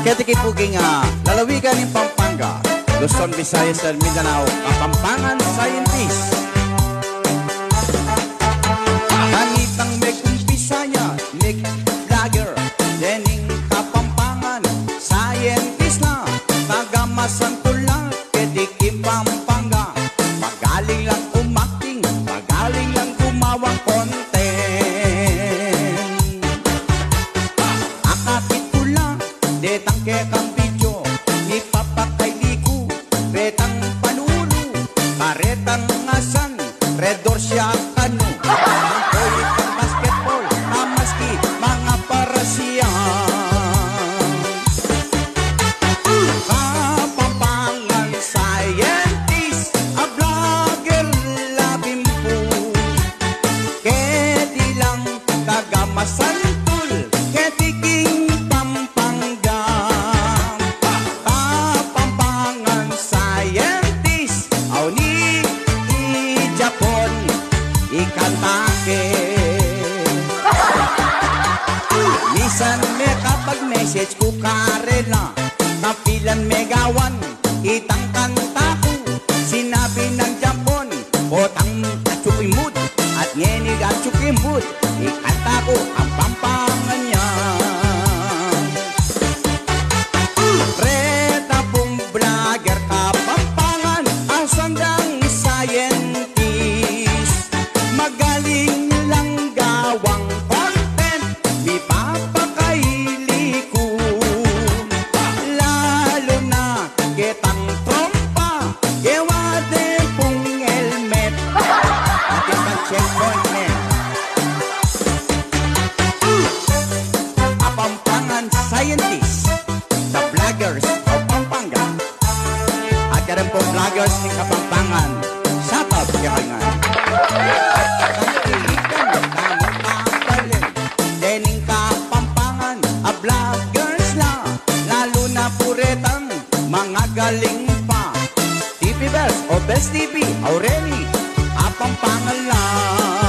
Ketikipuging lalawigan ng Pampanga, Luzon, Visayas, dan Mindanao, Kapampangan Scientist. Kanitang may kumpisaya, may vlogger, dening Kapampangan Scientist na, tagamasan tula, ketikim Pampanga. Magaling lang umakting, magaling lang gumawang content. Akapitula, detang kekang video, ipapakailiko, betang panulu, karetang ngasan, redor siya kano, kulit ang basketball, tamaski, mga parasyan. Kapampangan Scientist, a vlogger labing po, kedi lang kagamasan tul, ketiking Pampanga. Kapampangan Scientist, aw ni Japon, ikantake. Misan me kapag message ko karela, kapilan megawan, itang kanta ko, sinabi ng Japon, potang katsukimut, at ngenig at tsukimut, ikanta ko ang Pampangan niya. Reta pong vlogger Kapampangan, ang sandang scientist, magaling lang gawang content, di papakaili ko, lalo na ketang trompa, gewade pong helmet, ating pag-checkpoint men. Kapampangan Scientist, the vloggers of Pampanga. At karon pong vloggers ni Kapampangan, shout out kayo. Dening Kapampangan, a vloggers la, lalo na puretang mga galing pa. TV Bells o Best TV, Aureli, Kapampangan lang.